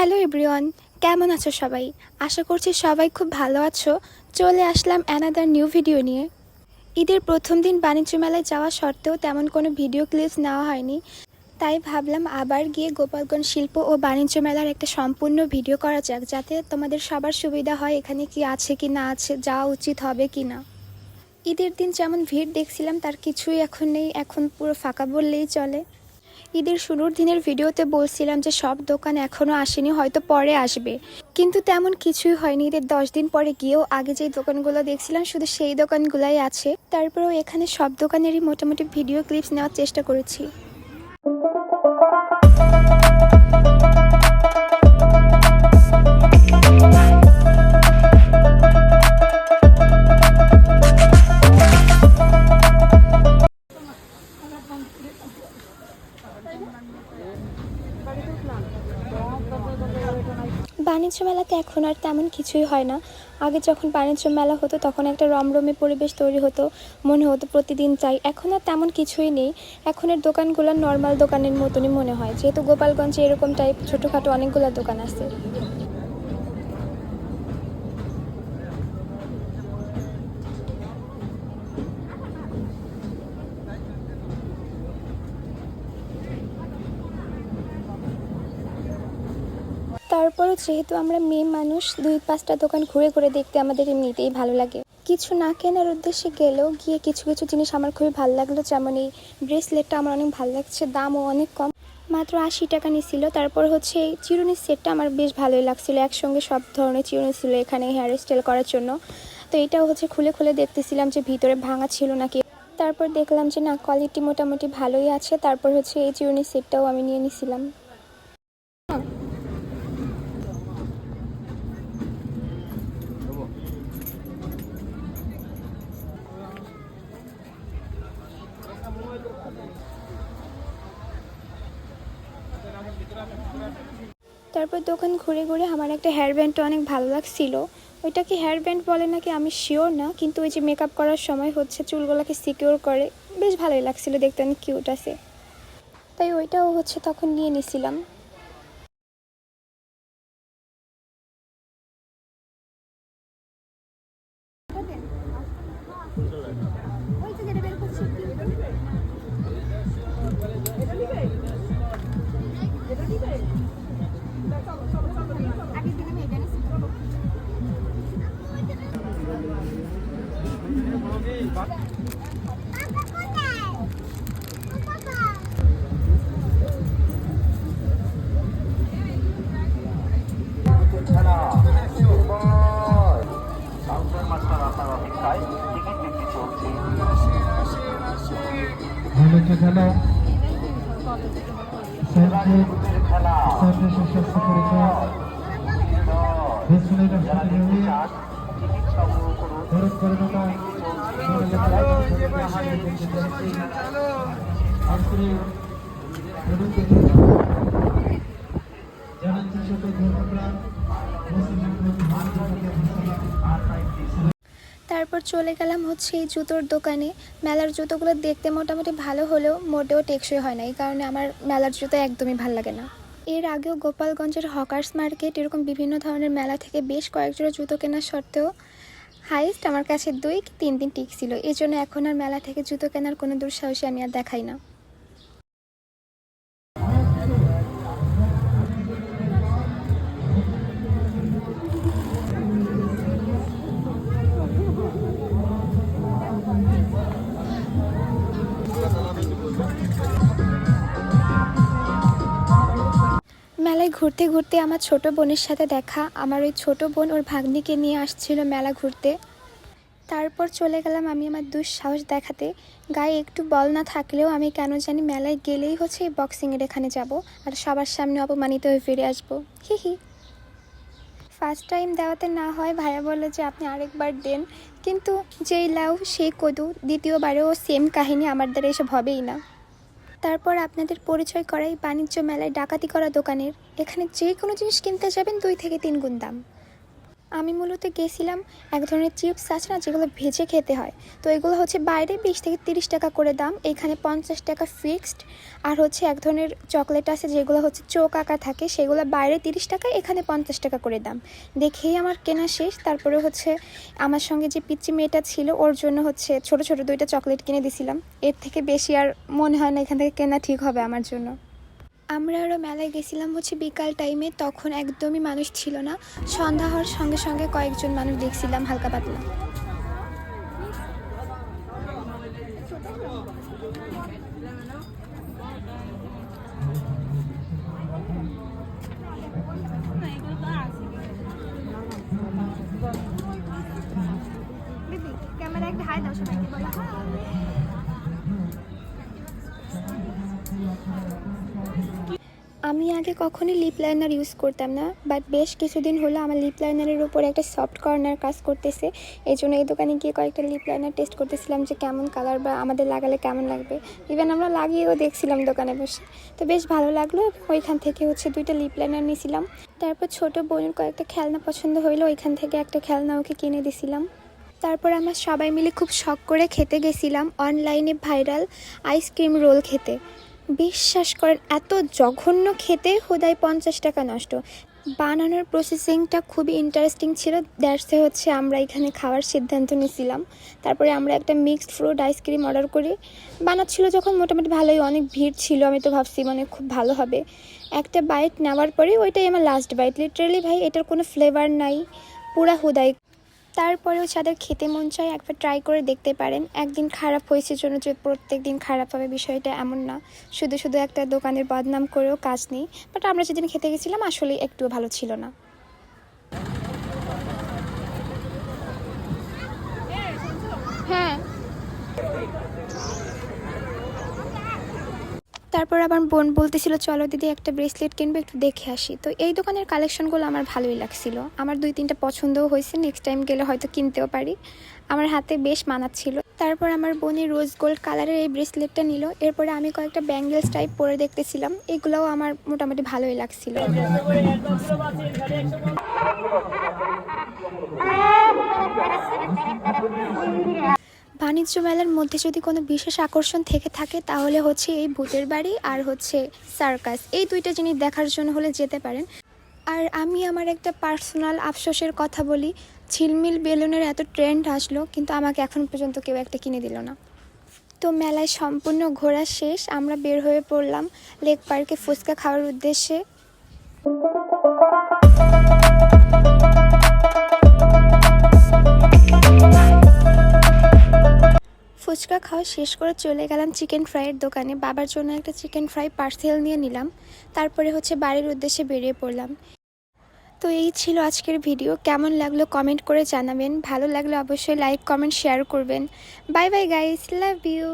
Hello everyone, কেমন আছো সবাই? আশা করছি সবাই খুব ভালো আছো। চলে আসলাম অ্যানাদার নিউ ভিডিও নিয়ে। ঈদের প্রথম দিন বাণিজ্য মেলায় যাওয়া সত্ত্বেও তেমন কোনো ভিডিও ক্লিপস নেওয়া হয়নি, তাই ভাবলাম আবার গিয়ে গোপালগঞ্জ শিল্প ও বাণিজ্য মেলার একটা সম্পূর্ণ ভিডিও করা যাক, যাতে তোমাদের সবার সুবিধা হয় এখানে কি আছে কি না আছে, যাওয়া উচিত হবে কি না। ঈদের দিন যেমন ভিড় দেখছিলাম তার কিছুই এখন নেই, এখন পুরো ফাঁকা বললেই চলে। ঈদের শুরুর দিনের ভিডিওতে বলছিলাম যে সব দোকান এখনও আসেনি, হয়তো পরে আসবে, কিন্তু তেমন কিছুই হয়নি। ঈদের 10 দিন পরে গিয়েও আগে যেই দোকানগুলো দেখছিলাম শুধু সেই দোকানগুলাই আছে। তারপরেও এখানে সব দোকানেরই মোটামুটি ভিডিও ক্লিপস নেওয়ার চেষ্টা করেছি। বাণিজ্য মেলাতে এখন আর তেমন কিছুই হয় না। আগে যখন বাণিজ্য মেলা হতো তখন একটা রমরমে পরিবেশ তৈরি হতো, মনে হতো প্রতিদিন চাই। এখন আর তেমন কিছুই নেই, এখনের দোকানগুলো নর্মাল দোকানের মতনই মনে হয়, যেহেতু গোপালগঞ্জে এরকম টাইপ ছোটোখাটো অনেকগুলো দোকান আছে। তারপরও যেহেতু আমরা মেয়ে মানুষ, 2-5টা দোকান ঘুরে ঘুরে দেখতে আমাদের এমনিতেই ভালো লাগে। কিছু না কেনার উদ্দেশ্যে গেলেও গিয়ে কিছু কিছু জিনিস আমার খুবই ভালো লাগলো, যেমন এই ব্রেসলেটটা আমার অনেক ভালো লাগছে, দামও অনেক কম, মাত্র 80 টাকা নিছিল। তারপর হচ্ছে এই চিরুনির সেটটা আমার বেশ ভালোই লাগছিল, একসঙ্গে সব ধরনের চিরুনি ছিল এখানে হেয়ার স্টাইল করার জন্য। তো এটাও হচ্ছে খুলে খুলে দেখতেছিলাম যে ভিতরে ভাঙা ছিল নাকি। তারপর দেখলাম যে না, কোয়ালিটি মোটামুটি ভালোই আছে। তারপর হচ্ছে এই চিরুনির সেটটাও আমি নিয়ে নিছিলাম। তারপর দোকান ঘুরে ঘুরে আমার একটা হেয়ার ব্যান্ডটা অনেক ভালো লাগছিল। ওইটা কি হেয়ার ব্যান্ড বলে নাকি আমি শিওর না, কিন্তু ওই যে মেকআপ করার সময় হচ্ছে চুলগুলোকে সিকিউর করে, বেশ ভালোই লাগছিল, দেখতে অনেক কিউট আছে, তাই ওইটাও হচ্ছে তখন নিয়ে নিছিলাম। খেলা সশস্ত্র পরীক্ষা তারপর চলে গেলাম হচ্ছে এই জুতোর দোকানে। মেলার জুতোগুলো দেখতে মোটামুটি ভালো হলেও মোটেও টেকসই হয় না, এই কারণে আমার মেলার জুতো একদমই ভালো লাগে না। এর আগেও গোপালগঞ্জের হকার্স মার্কেট এরকম বিভিন্ন ধরনের মেলা থেকে বেশ কয়েকজোড়া জুতো কেনার সত্ত্বেও হাইস্ট আমার কাছে 2 কি 3 দিন টিকছিল। এই জন্য এখন আর মেলা থেকে জুতো কেনার কোনো দুঃসাহসী আমি আর দেখাই না। মেলায় ঘুরতে ঘুরতে আমার ছোট বোনের সাথে দেখা। আমার ওই ছোট বোন ওর ভাগ্নিকে নিয়ে আসছিল মেলা ঘুরতে। তারপর চলে গেলাম আমি আমার দুঃসাহস দেখাতে। গায়ে একটু বল না থাকলেও আমি কেন জানি মেলায় গেলেই হচ্ছে এই বক্সিংয়ের এখানে যাব আর সবার সামনে অপমানিত হয়ে ফিরে আসবো। হি হি। ফার্স্ট টাইম দেওয়াতে না হয় ভাইয়া বললো যে আপনি আরেকবার দেন, কিন্তু যেই লাউ সেই কদু, দ্বিতীয়বারেও সেম কাহিনী, আমার দ্বারা এসব হবেই না। তারপর আপনাদের পরিচয় করাই বাণিজ্য মেলায় ডাকাতি করা দোকানের। এখানে যে কোনো জিনিস কিনতে যাবেন 2 থেকে 3 গুণ দাম। আমি মূলত গেছিলাম এক ধরনের চিপস আছে না, যেগুলো ভেজে খেতে হয়। তো এগুলো হচ্ছে বাইরে 20 থেকে 30 টাকা করে দাম, এখানে 50 টাকা ফিক্সড। আর হচ্ছে এক ধরনের চকলেট আছে যেগুলো হচ্ছে চোখ আঁকা থাকে, সেগুলো বাইরে 30 টাকা, এখানে 50 টাকা করে দাম। দেখেই আমার কেনা শেষ। তারপরে হচ্ছে আমার সঙ্গে যে পিচ্চি মেয়েটা ছিল, ওর জন্য হচ্ছে ছোট ছোট 2টা চকলেট কিনে দিছিলাম। এর থেকে বেশি আর মনে হয় না এখান থেকে কেনা ঠিক হবে আমার জন্য। আমরা আরও মেলায় গেছিলাম হচ্ছে বিকাল টাইমে, তখন একদমই মানুষ ছিল না। সন্ধ্যা হওয়ার সঙ্গে সঙ্গে কয়েকজন মানুষ দেখছিলাম হালকা পাতলা। ক্যামেরা একটা হাই দাও সবাইকে, বলো আমি আগে কখনোই লিপ লাইনার ইউজ করতাম না, বাট বেশ কিছুদিন হলো আমার লিপ লাইনারের উপর একটা সফট কর্নার কাজ করতেছে। এই জন্য এই দোকানে গিয়ে কয়েকটা লিপ লাইনার টেস্ট করতেছিলাম যে কেমন কালার বা আমাদের লাগালে কেমন লাগবে। ইভেন আমরা লাগিয়েও দেখছিলাম দোকানে বসে, তো বেশ ভালো লাগলো। ওইখান থেকে হচ্ছে 2টা লিপ লাইনার নিয়েছিলাম। তারপর ছোটো বোনের কয়েকটা খেলনা পছন্দ হইলো, ওইখান থেকে একটা খেলনা ওকে কিনে দিয়েছিলাম। তারপর আমরা সবাই মিলে খুব শখ করে খেতে গেছিলাম অনলাইনে ভাইরাল আইসক্রিম রোল খেতে। বিশ্বাস করেন, এত জঘন্য খেতে, হুদায় 50 টাকা নষ্ট। বানানোর প্রসেসিংটা খুবই ইন্টারেস্টিং ছিল, দ্যাটসে হচ্ছে আমরা এখানে খাওয়ার সিদ্ধান্ত নিয়েছিলাম। তারপরে আমরা একটা মিক্সড ফ্রুট আইসক্রিম অর্ডার করি। বানাচ্ছিল যখন মোটামুটি ভালোই, অনেক ভিড় ছিল, আমি তো ভাবছি মানে খুব ভালো হবে। একটা বাইট নেওয়ার পরে ওইটাই আমার লাস্ট বাইট। লিটারালি ভাই, এটার কোনো ফ্লেভার নাই, পুরা হুদাই। তারপরেও যাদের খেতে মন চায় একবার ট্রাই করে দেখতে পারেন। একদিন খারাপ হয়েছে জন্য যে প্রত্যেক দিন খারাপ হবে বিষয়টা এমন না। শুধু শুধু একটা দোকানের বদনাম করেও কাজ নেই। বাট আমরা যেদিন খেতে গেছিলাম আসলে একটুও ভালো ছিল না। হ্যাঁ, তারপর আবার বোন বলতেছিল চলো দিদি একটা ব্রেসলেট কিনবে, একটু দেখে আসি। তো এই দোকানের কালেকশনগুলো আমার ভালোই লাগছিল, আমার 2-3টা পছন্দও হয়েছে। নেক্সট টাইম গেলে হয়তো কিনতেও পারি, আমার হাতে বেশ মানাচ্ছিল। তারপর আমার বোনে রোজ গোল্ড কালারের এই ব্রেসলেটটা নিল। এরপরে আমি কয়েকটা ব্যাঙ্গেলস টাইপ পরে দেখতেছিলাম, এগুলোও আমার মোটামুটি ভালোই লাগছিল। বাণিজ্য মেলার মধ্যে যদি কোনো বিশেষ আকর্ষণ থেকে থাকে তাহলে হচ্ছে এই ভূতের বাড়ি আর হচ্ছে সার্কাস, এই 2টা জিনিস দেখার জন্য হলে যেতে পারেন। আর আমি আমার একটা পার্সোনাল আফসোসের কথা বলি, ঝিলমিল বেলুনের এত ট্রেন্ড আসলো কিন্তু আমাকে এখন পর্যন্ত কেউ একটা কিনে দিল না। তো মেলায় সম্পূর্ণ ঘোরা শেষ, আমরা বের হয়ে পড়লাম লেক পার্কে ফুচকা খাওয়ার উদ্দেশ্যে। ফুচকা খাওয়া শেষ করে চলে গেলাম চিকেন ফ্রাইয়ের দোকানে। বাবার জন্য একটা চিকেন ফ্রাই পার্সেল নিয়ে নিলাম। তারপরে হচ্ছে বাড়ির উদ্দেশ্যে বেরিয়ে পড়লাম। তো এই ছিল আজকের ভিডিও, কেমন লাগলো কমেন্ট করে জানাবেন, ভালো লাগলে অবশ্যই লাইক কমেন্ট শেয়ার করবেন। Bye bye guys, love you.